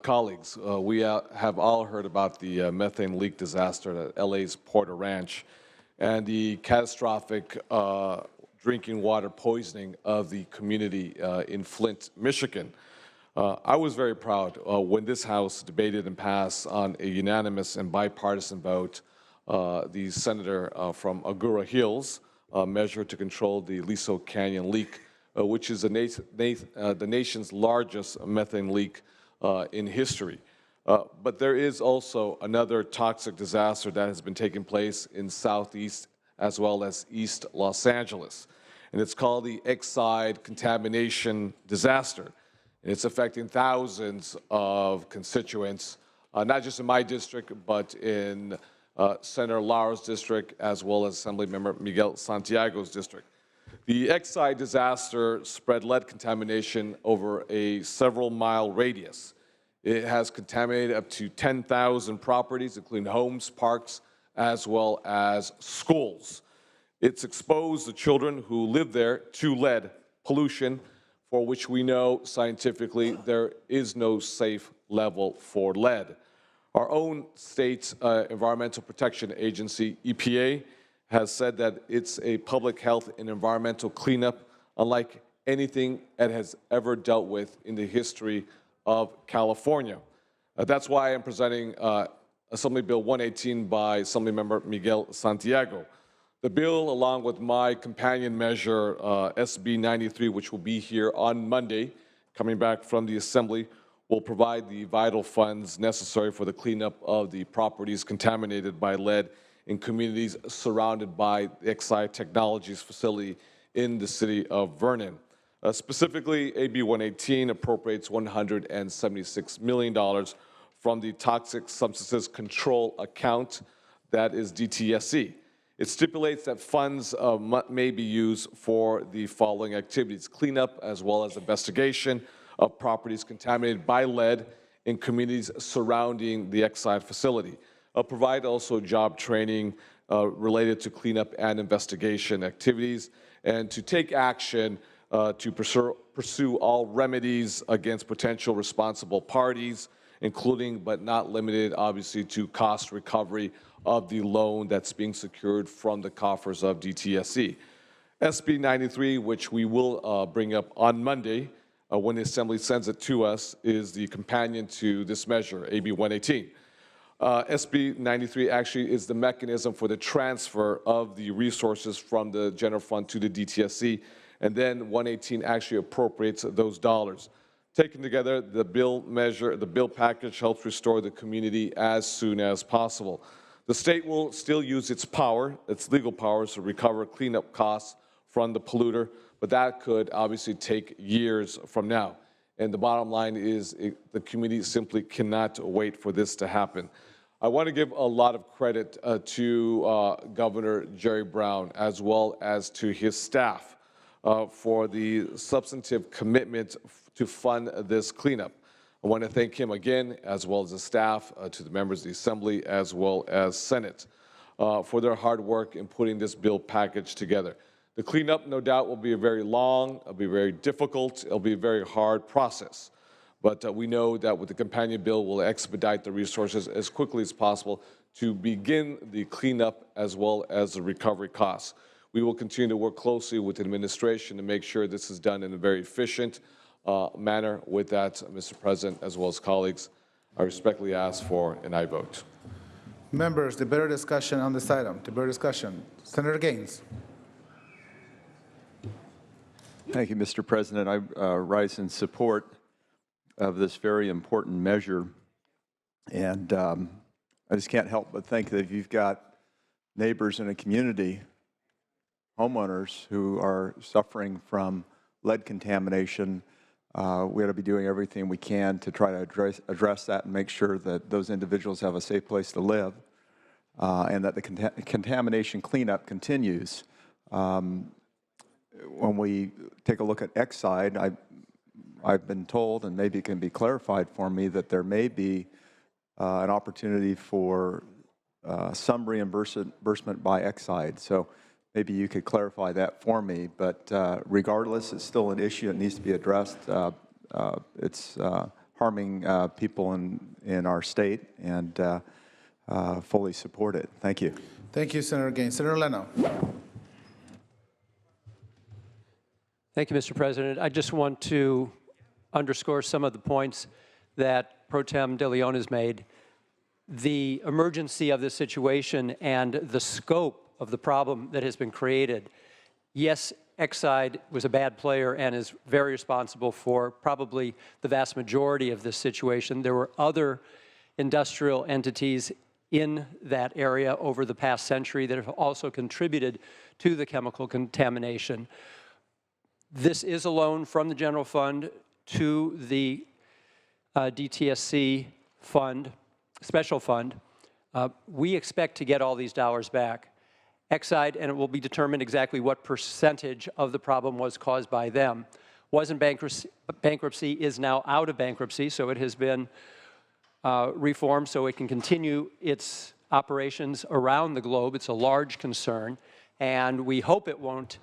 Colleagues, we have all heard about the methane leak disaster at LA's Porter Ranch and the catastrophic drinking water poisoning of the community in Flint, Michigan. I was very proud when this House debated and passed on a unanimous and bipartisan vote the senator from Agoura Hills measure to control the Aliso Canyon leak, which is the nation's largest methane leak in history. But there is also another toxic disaster that has been taking place in Southeast as well as East Los Angeles. And it's called the Exide contamination disaster. And it's affecting thousands of constituents, not just in my district, but in Senator Lara's district, as well as Assemblymember Miguel Santiago's district. The Exide disaster spread lead contamination over a several-mile radius. It has contaminated up to 10,000 properties, including homes, parks, as well as schools. It's exposed the children who live there to lead pollution, for which we know scientifically there is no safe level for lead. Our own state's Environmental Protection Agency, EPA, has said that it's a public health and environmental cleanup unlike anything it has ever dealt with in the history of California. That's why I'm presenting Assembly Bill 118 by Assemblymember Miguel Santiago. The bill, along with my companion measure, SB 93, which will be here on Monday, coming back from the Assembly, will provide the vital funds necessary for the cleanup of the properties contaminated by lead in communities surrounded by the Exide Technologies facility in the city of Vernon. Specifically, AB 118 appropriates $176 million from the Toxic Substances Control Account, that is DTSC. It stipulates that funds may be used for the following activities: cleanup as well as investigation of properties contaminated by lead in communities surrounding the Exide facility. Provide also job training related to cleanup and investigation activities, and to take action to pursue all remedies against potential responsible parties, including but not limited, obviously, to cost recovery of the loan that's being secured from the coffers of DTSC. SB 93, which we will bring up on Monday when the Assembly sends it to us, is the companion to this measure, AB 118. SB 93 actually is the mechanism for the transfer of the resources from the general fund to the DTSC, and then 118 actually appropriates those dollars. Taken together, the bill package helps restore the community as soon as possible. The state will still use its power, its legal powers, to recover cleanup costs from the polluter, but that could obviously take years from now. And the bottom line is the community simply cannot wait for this to happen. I want to give a lot of credit to Governor Jerry Brown, as well as to his staff, for the substantive commitment to fund this cleanup. I want to thank him again, as well as the staff, to the members of the Assembly, as well as Senate, for their hard work in putting this bill package together. The cleanup, no doubt, will be very long, it'll be very difficult, it'll be a very hard process. But we know that with the companion bill, we'll expedite the resources as quickly as possible to begin the cleanup as well as the recovery costs. We will continue to work closely with the administration to make sure this is done in a very efficient manner. With that, Mr. President, as well as colleagues, I respectfully ask for an aye vote. Members, debate or discussion on this item. Debate or discussion. Senator Gaines. Thank you, Mr. President. I rise in support of this very important measure, and I just can't help but think that if you've got neighbors in a community, homeowners who are suffering from lead contamination, we ought to be doing everything we can to try to address that and make sure that those individuals have a safe place to live, and that the contamination cleanup continues. When we take a look at Exide, I've been told, and maybe it can be clarified for me, that there may be an opportunity for some reimbursement by Exide. So maybe you could clarify that for me. But regardless, it's still an issue that needs to be addressed. It's harming people in our state, and fully support it. Thank you. Thank you, Senator Gaines. Senator Leno. Thank you, Mr. President. I just want to underscore some of the points that Pro Tem de León has made. The emergency of this situation and the scope of the problem that has been created. Yes, Exide was a bad player and is very responsible for probably the vast majority of this situation. There were other industrial entities in that area over the past century that have also contributed to the chemical contamination. This is a loan from the general fund to the DTSC fund, special fund. We expect to get all these dollars back. Exide, and it will be determined exactly what percentage of the problem was caused by them. Was in bankruptcy, is now out of bankruptcy, so it has been reformed so it can continue its operations around the globe. It's a large concern, and we hope it won't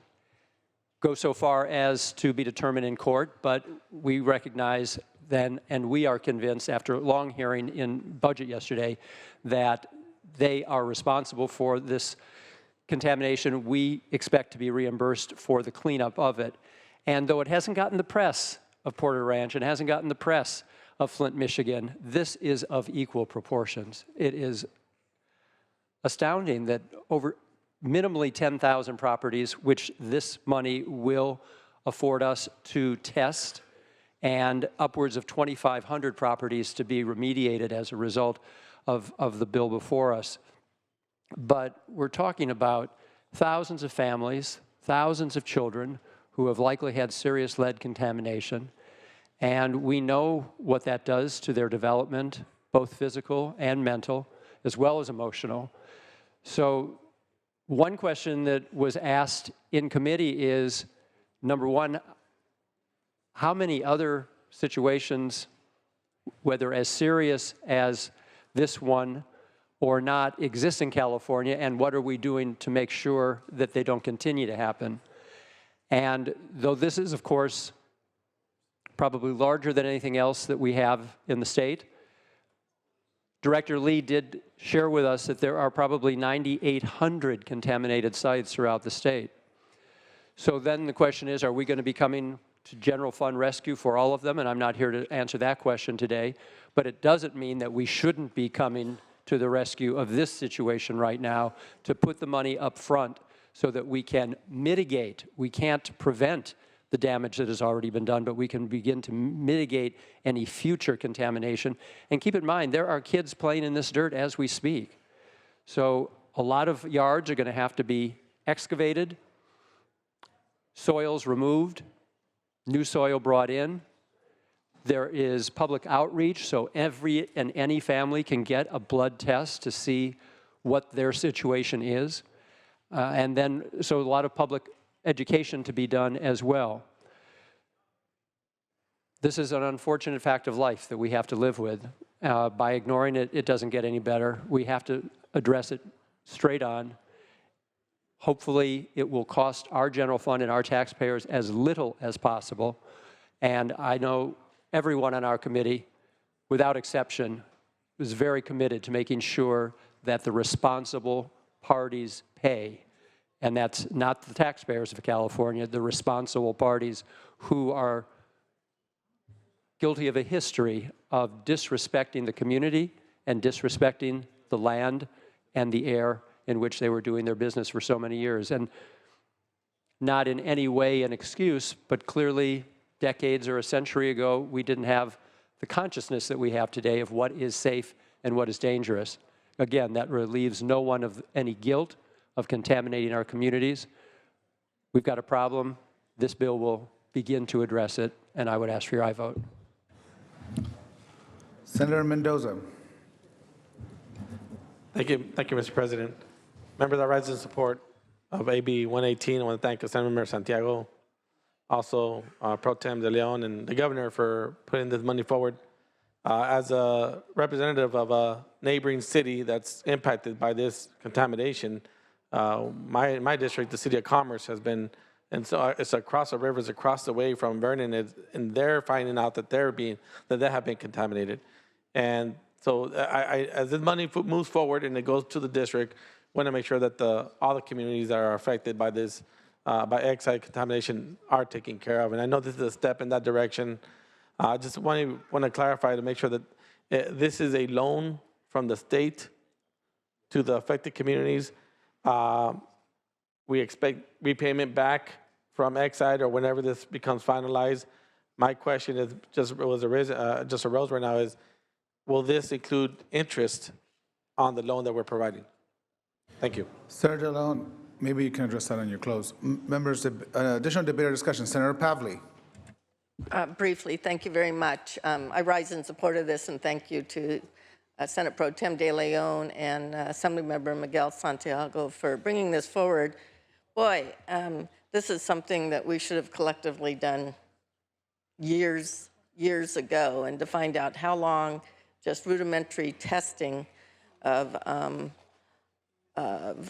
go so far as to be determined in court, but we recognize then, and we are convinced after a long hearing in budget yesterday, that they are responsible for this contamination. We expect to be reimbursed for the cleanup of it. And though it hasn't gotten the press of Porter Ranch and hasn't gotten the press of Flint, Michigan, this is of equal proportions. It is astounding that over minimally 10,000 properties, which this money will afford us to test, and upwards of 2,500 properties to be remediated as a result of the bill before us. But we're talking about thousands of families, thousands of children who have likely had serious lead contamination, and we know what that does to their development, both physical and mental, as well as emotional. So one question that was asked in committee is, number one, how many other situations, whether as serious as this one or not, exist in California, and what are we doing to make sure that they don't continue to happen? And though this is, of course, probably larger than anything else that we have in the state, Director Lee did share with us that there are probably 9,800 contaminated sites throughout the state. So then the question is, are we going to be coming to general fund rescue for all of them? And I'm not here to answer that question today, but it doesn't mean that we shouldn't be coming to the rescue of this situation right now to put the money up front so that we can mitigate. We can't prevent the damage that has already been done, but we can begin to mitigate any future contamination. And keep in mind, there are kids playing in this dirt as we speak. So a lot of yards are going to have to be excavated, soils removed, new soil brought in. There is public outreach, so every and any family can get a blood test to see what their situation is. And then, so a lot of public education to be done as well. This is an unfortunate fact of life that we have to live with. By ignoring it, it doesn't get any better. We have to address it straight on. Hopefully, it will cost our general fund and our taxpayers as little as possible. And I know everyone on our committee, without exception, is very committed to making sure that the responsible parties pay. And that's not the taxpayers of California, the responsible parties who are guilty of a history of disrespecting the community and disrespecting the land and the air in which they were doing their business for so many years. And not in any way an excuse, but clearly decades or a century ago, we didn't have the consciousness that we have today of what is safe and what is dangerous. Again, that relieves no one of any guilt of contaminating our communities. We've got a problem. This bill will begin to address it, and I would ask for your aye vote. Senator Mendoza. Thank you, Mr. President. Members, I rise in support of AB 118. I want to thank Assemblymember Santiago, also Pro Tem de León, and the governor for putting this money forward. As a representative of a neighboring city that's impacted by this contamination, my district, the City of Commerce, has been And so it's across the rivers, across the way from Vernon, and they're finding out that they have been contaminated. And so as this money moves forward and it goes to the district, want to make sure that all the communities that are affected by this, by Exide contamination are taken care of. And I know this is a step in that direction. I just want to clarify to make sure that this is a loan from the state to the affected communities. We expect repayment back from Exide or whenever this becomes finalized. My question is just arose right now is, will this include interest on the loan that we're providing? Thank you. Senator León, maybe you can address that on your close. Members, additional debate or discussion. Senator Pavley. Briefly, thank you very much. I rise in support of this, and thank you to Senate Pro Tem De Leon and Assemblymember Miguel Santiago for bringing this forward. Boy, this is something that we should have collectively done years ago, and to find out how long just rudimentary testing of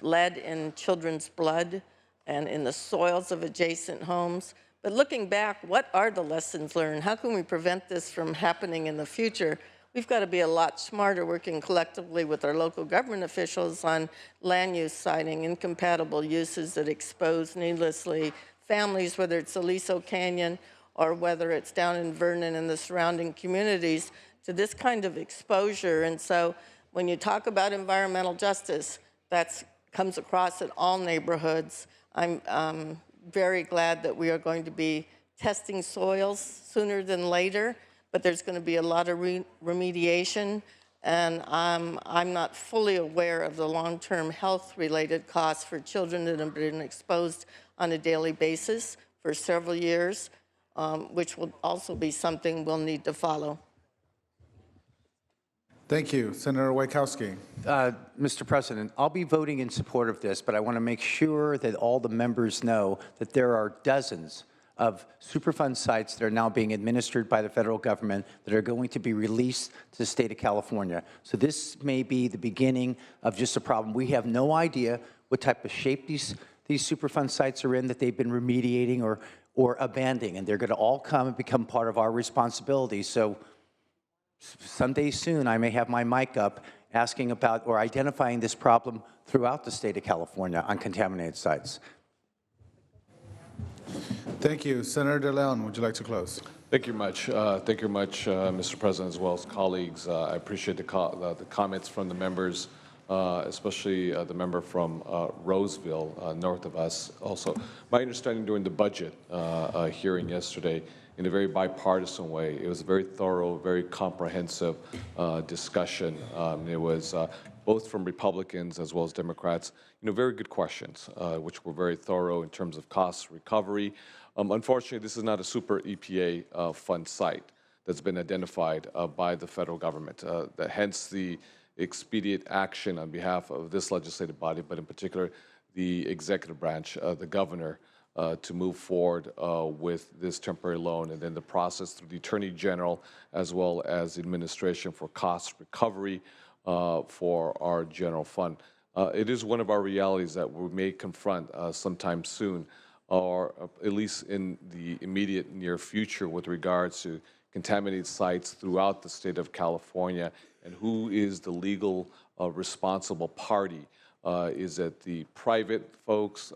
lead in children's blood and in the soils of adjacent homes. But looking back, what are the lessons learned? How can we prevent this from happening in the future? We've got to be a lot smarter working collectively with our local government officials on land use siting, incompatible uses that expose needlessly families, whether it's Aliso Canyon or whether it's down in Vernon and the surrounding communities, to this kind of exposure. And so when you talk about environmental justice, that comes across at all neighborhoods. I'm very glad that we are going to be testing soils sooner than later, but there's going to be a lot of remediation, and I'm not fully aware of the long-term health-related costs for children that have been exposed on a daily basis for several years, which will also be something we'll need to follow. Thank you. Senator Wojciechowski. Mr. President, I'll be voting in support of this, but I want to make sure that all the members know that there are dozens of Superfund sites that are now being administered by the federal government that are going to be released to the state of California. So this may be the beginning of just a problem. We have no idea what type of shape these Superfund sites are in that they've been remediating or abandoning, and they're going to all come and become part of our responsibility. So someday soon, I may have my mic up asking about or identifying this problem throughout the state of California on contaminated sites. Thank you. Senator De Leon, would you like to close? Thank you much. Thank you much, Mr. President, as well as colleagues. I appreciate the comments from the members, especially the member from Roseville, north of us. Also, my understanding during the budget hearing yesterday, in a very bipartisan way, it was a very thorough, very comprehensive discussion. It was both from Republicans as well as Democrats, very good questions, which were very thorough in terms of cost recovery. Unfortunately, this is not a super EPA fund site that's been identified by the federal government. Hence the expedient action on behalf of this legislative body, but in particular the executive branch, the governor, to move forward with this temporary loan, and then the process through the Attorney General as well as the administration for cost recovery for our general fund. It is one of our realities that we may confront sometime soon, or at least in the immediate near future, with regards to contaminated sites throughout the state of California, and who is the legal responsible party. Is it the private folks?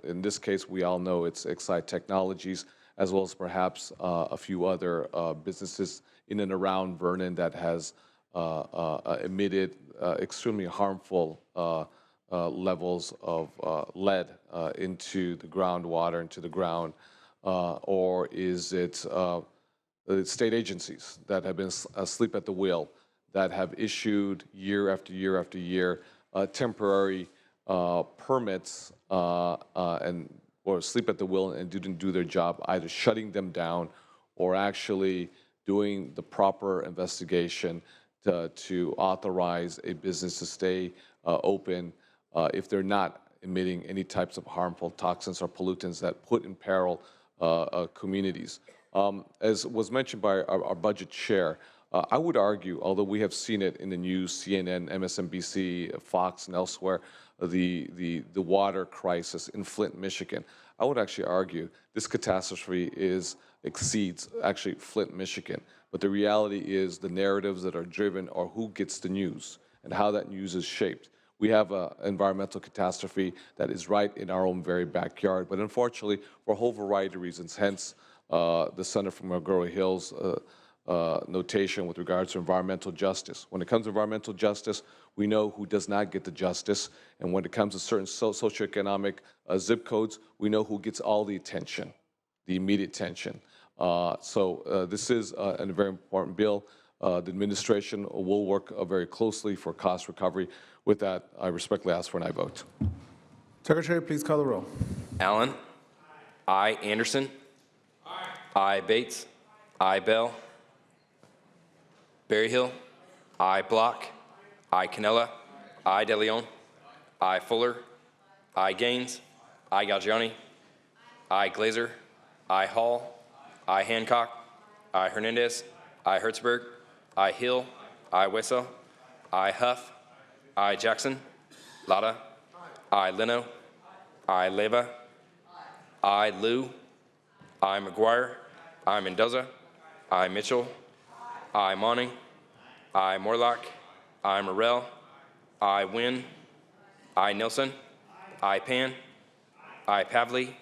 In this case, we all know it's Exide Technologies, as well as perhaps a few other businesses in and around Vernon that has emitted extremely harmful levels of lead into the groundwater, into the ground, or is it state agencies that have been asleep at the wheel, that have issued year after year after year temporary permits or sleep at the wheel and didn't do their job, either shutting them down or actually doing the proper investigation to authorize a business to stay open if they're not emitting any types of harmful toxins or pollutants that put in peril communities. As was mentioned by our budget chair, I would argue, although we have seen it in the news, CNN, MSNBC, Fox, and elsewhere, the water crisis in Flint, Michigan, I would actually argue this catastrophe exceeds actually Flint, Michigan. But the reality is the narratives that are driven are who gets the news and how that news is shaped. We have an environmental catastrophe that is right in our own very backyard. But unfortunately, for a whole variety of reasons, hence the Senator from Agoura Hills notation with regards to environmental justice. When it comes to environmental justice, we know who does not get the justice. And when it comes to certain socioeconomic zip codes, we know who gets all the attention, the immediate attention. This is a very important bill. The administration will work very closely for cost recovery. With that, I respectfully ask for an aye vote. Secretary, please call the roll. Allen. Aye. Anderson. Aye. Bates. Aye. Bell. Berryhill. Aye. Block. Aye. Canella. Aye. De Leon. Aye. Fuller. Aye. Gaines. Aye. Galgiani. Aye. Glazer. Aye. Hall. Aye. Hancock. Aye. Hernandez. Aye. Hertzberg. Aye. Hill. Aye. Wessel. Aye. Huff. Aye. Jackson. Lada. Aye. Leno. Aye. Leva. Aye. Liu. Aye. McGuire. Aye. Mendoza. Aye. Mitchell. Aye. Monning. Aye. Morlock. Aye. Morrell. Aye. Wynn. Aye. Nelson. Aye. Pan. Aye. Pavley.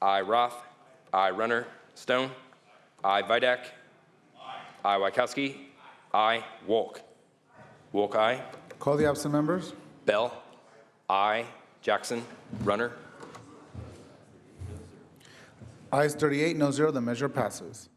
Aye. Roth. Aye. Runner. Stone. Aye. Vidak. Aye. Wykowski. Aye. Wolk. Wolk, aye. Call the absent members. Bell. Aye. Jackson. Runner. Ayes 38, no zero. The measure passes.